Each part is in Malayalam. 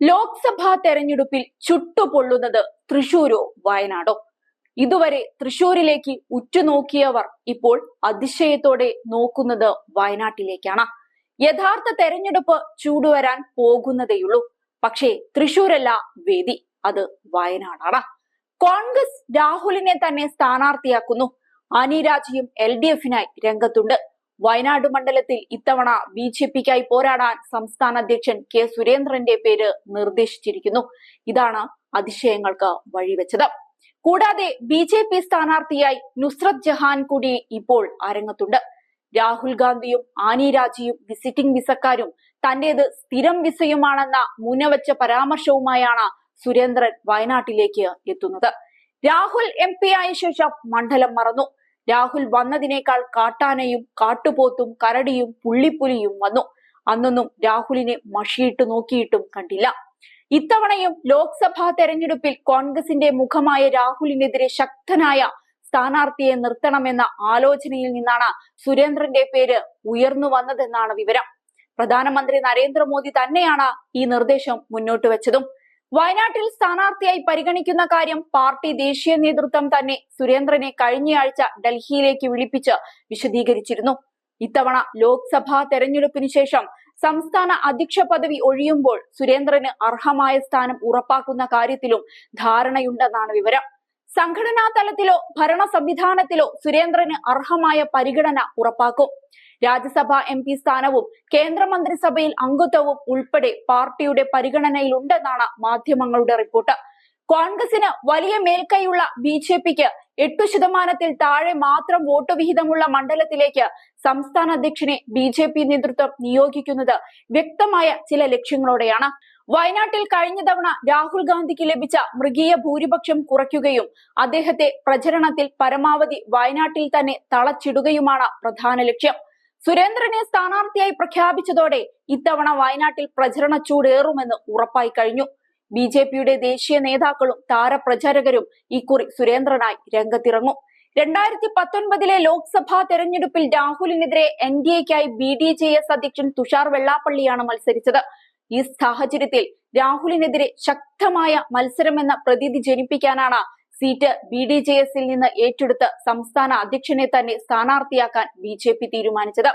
ലോക്സഭാ തെരഞ്ഞെടുപ്പിൽ ചുട്ടുപൊള്ളുന്നത് തൃശൂരോ വയനാടോ? ഇതുവരെ തൃശൂരിലേക്ക് ഉറ്റുനോക്കിയവർ ഇപ്പോൾ അതിശയത്തോടെ നോക്കുന്നത് വയനാട്ടിലേക്കാണ്. യഥാർത്ഥ തെരഞ്ഞെടുപ്പ് ചൂടുവരാൻ പോകുന്നതേയുള്ളൂ. പക്ഷേ തൃശൂരല്ല വേദി, അത് വയനാടാണ്. കോൺഗ്രസ് രാഹുലിനെ തന്നെ സ്ഥാനാർത്ഥിയാക്കുന്നു. ആനി രാജയും LDFനായി രംഗത്തുണ്ട്. വയനാട് മണ്ഡലത്തിൽ ഇത്തവണ BJPക്കായി പോരാടാൻ സംസ്ഥാന അധ്യക്ഷൻ കെ സുരേന്ദ്രന്റെ പേര് നിർദ്ദേശിച്ചിരിക്കുന്നു. ഇതാണ് അതിശയങ്ങൾക്ക് വഴിവെച്ചത്. കൂടാതെ BJP സ്ഥാനാർത്ഥിയായി നുസ്രത് ജഹാൻ കൂടി ഇപ്പോൾ അരങ്ങത്തുണ്ട്. രാഹുൽ ഗാന്ധിയും ആനി രാജയും വിസിറ്റിംഗ് വിസക്കാരും തന്റേത് സ്ഥിരം വിസയുമാണെന്ന മുന്നവച്ച പരാമർശവുമായാണ് സുരേന്ദ്രൻ വയനാട്ടിലേക്ക് എത്തുന്നത്. രാഹുൽ MP ആയ ശേഷം മണ്ഡലം മറന്നു. രാഹുൽ വന്നതിനേക്കാൾ കാട്ടാനയും കാട്ടുപോത്തും കരടിയും പുള്ളിപ്പുലിയും വന്നു. അന്നൊന്നും രാഹുലിനെ മഷിയിട്ട് നോക്കിയിട്ടും കണ്ടില്ല. ഇത്തവണയും ലോക്സഭാ തെരഞ്ഞെടുപ്പിൽ കോൺഗ്രസിന്റെ മുഖമായ രാഹുലിനെതിരെ ശക്തനായ സ്ഥാനാർത്ഥിയെ നിർത്തണമെന്ന ആലോചനയിൽ നിന്നാണ് സുരേന്ദ്രന്റെ പേര് ഉയർന്നു വന്നതെന്നാണ് വിവരം. പ്രധാനമന്ത്രി നരേന്ദ്രമോദി തന്നെയാണ് ഈ നിർദ്ദേശം മുന്നോട്ട് വെച്ചതും. വയനാട്ടിൽ സ്ഥാനാർത്ഥിയായി പരിഗണിക്കുന്ന കാര്യം പാർട്ടി ദേശീയ നേതൃത്വം തന്നെ സുരേന്ദ്രനെ കഴിഞ്ഞയാഴ്ച ഡൽഹിയിലേക്ക് വിളിപ്പിച്ച് വിശദീകരിച്ചിരുന്നു. ഇത്തവണ ലോക്സഭാ തെരഞ്ഞെടുപ്പിന് ശേഷം സംസ്ഥാന അധ്യക്ഷ പദവി ഒഴിയുമ്പോൾ സുരേന്ദ്രന് അർഹമായ സ്ഥാനം ഉറപ്പാക്കുന്ന കാര്യത്തിലും ധാരണയുണ്ടെന്നാണ് വിവരം. സംഘടനാ തലത്തിലോ ഭരണ സംവിധാനത്തിലോ സുരേന്ദ്രന് അർഹമായ പരിഗണന ഉറപ്പാക്കും. രാജ്യസഭാ MP സ്ഥാനവും കേന്ദ്രമന്ത്രിസഭയിൽ അംഗത്വവും ഉൾപ്പെടെ പാർട്ടിയുടെ പരിഗണനയിലുണ്ടെന്നാണ് മാധ്യമങ്ങളുടെ റിപ്പോർട്ട്. കോൺഗ്രസിന് വലിയ മേൽക്കൈയുള്ള BJPക്ക് 8% താഴെ മാത്രം വോട്ട് വിഹിതമുള്ള മണ്ഡലത്തിലേക്ക് സംസ്ഥാന അധ്യക്ഷനെ BJP നേതൃത്വം നിയോഗിക്കുന്നത് വ്യക്തമായ ചില ലക്ഷ്യങ്ങളോടെയാണ്. വയനാട്ടിൽ കഴിഞ്ഞ തവണ രാഹുൽ ഗാന്ധിക്ക് ലഭിച്ച മൃഗീയ ഭൂരിപക്ഷം കുറയ്ക്കുകയും അദ്ദേഹത്തെ പ്രചരണത്തിൽ പരമാവധി വയനാട്ടിൽ തന്നെ തളച്ചിടുകയുമാണ് പ്രധാന ലക്ഷ്യം. സുരേന്ദ്രനെ സ്ഥാനാർത്ഥിയായി പ്രഖ്യാപിച്ചതോടെ ഇത്തവണ വയനാട്ടിൽ പ്രചരണ ചൂടേറുമെന്ന് ഉറപ്പായി കഴിഞ്ഞു. BJPയുടെ ദേശീയ നേതാക്കളും താരപ്രചാരകരും ഇക്കുറി സുരേന്ദ്രനായി രംഗത്തിറങ്ങും. 2019 ലോക്സഭാ തെരഞ്ഞെടുപ്പിൽ രാഹുലിനെതിരെ NDAക്കായി BDJS അധ്യക്ഷൻ തുഷാർ വെള്ളാപ്പള്ളിയാണ് മത്സരിച്ചത്. ഈ സാഹചര്യത്തിൽ രാഹുലിനെതിരെ ശക്തമായ മത്സരമെന്ന പ്രതീതി ജനിപ്പിക്കാനാണ് സീറ്റ് BDJSൽ നിന്ന് ഏറ്റെടുത്ത് സംസ്ഥാന അധ്യക്ഷനെ തന്നെ സ്ഥാനാർത്ഥിയാക്കാൻ BJP തീരുമാനിച്ചത്.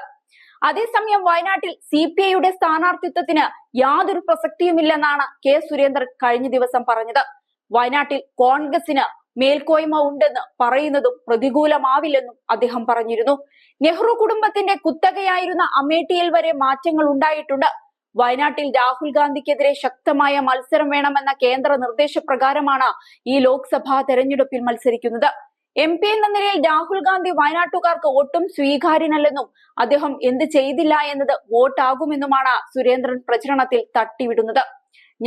അതേസമയം വയനാട്ടിൽ CPIയുടെ സ്ഥാനാർത്ഥിത്വത്തിന് യാതൊരു പ്രസക്തിയുമില്ലെന്നാണ് കെ സുരേന്ദ്രൻ കഴിഞ്ഞ ദിവസം പറഞ്ഞത്. വയനാട്ടിൽ കോൺഗ്രസിന് മേൽക്കോയ്മ ഉണ്ടെന്ന് പറയുന്നതും പ്രതികൂലമാവില്ലെന്നും അദ്ദേഹം പറഞ്ഞിരുന്നു. നെഹ്റു കുടുംബത്തിന്റെ കുത്തകയായിരുന്ന അമേഠിയിൽ വരെ മാറ്റങ്ങൾ ഉണ്ടായിട്ടുണ്ട്. വയനാട്ടിൽ രാഹുൽ ഗാന്ധിക്കെതിരെ ശക്തമായ മത്സരം വേണമെന്ന കേന്ദ്ര നിർദ്ദേശപ്രകാരമാണ് ഈ ലോക്സഭാ തെരഞ്ഞെടുപ്പിൽ മത്സരിക്കുന്നത്. MP എന്ന നിലയിൽ രാഹുൽ ഗാന്ധി വയനാട്ടുകാർക്ക് ഒട്ടും സ്വീകാര്യനല്ലെന്നും അദ്ദേഹം എന്ത് ചെയ്തില്ല എന്നത് വോട്ടാകുമെന്നുമാണ് സുരേന്ദ്രൻ പ്രചരണത്തിൽ തട്ടിവിടുന്നത്.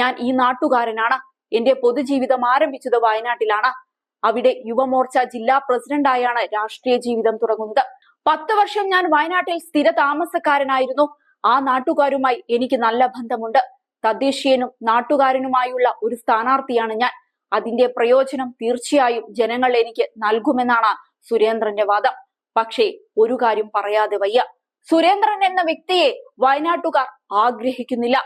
ഞാൻ ഈ നാട്ടുകാരനാണ്. എന്റെ പൊതുജീവിതം ആരംഭിച്ചത് വയനാട്ടിലാണ്. അവിടെ യുവമോർച്ച ജില്ലാ പ്രസിഡന്റായാണ് രാഷ്ട്രീയ ജീവിതം തുടങ്ങുന്നത്. 10 വർഷം ഞാൻ വയനാട്ടിൽ സ്ഥിര താമസക്കാരനായിരുന്നു. ആ നാട്ടുകാരുമായി എനിക്ക് നല്ല ബന്ധമുണ്ട്. തദ്ദേശീയനും നാട്ടുകാരനുമായുള്ള ഒരു സ്ഥാനാർത്ഥിയാണ് ഞാൻ. അതിന്റെ പ്രയോജനം തീർച്ചയായും ജനങ്ങൾ എനിക്ക് നൽകുമെന്നാണ് സുരേന്ദ്രന്റെ വാദം. പക്ഷേ ഒരു കാര്യം പറയാതെ വയ്യ, സുരേന്ദ്രൻ എന്ന വ്യക്തിയെ വയനാട്ടുകാർ ആഗ്രഹിക്കുന്നില്ല.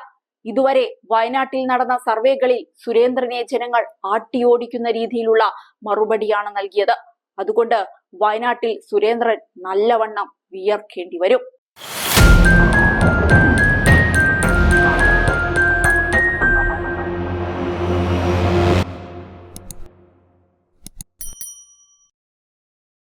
ഇതുവരെ വയനാട്ടിൽ നടന്ന സർവേകളിൽ സുരേന്ദ്രനെ ജനങ്ങൾ ആട്ടിയോടിക്കുന്ന രീതിയിലുള്ള മറുപടിയാണ് നൽകിയത്. അതുകൊണ്ട് വയനാട്ടിൽ സുരേന്ദ്രൻ നല്ലവണ്ണം വിയർക്കേണ്ടി വരും.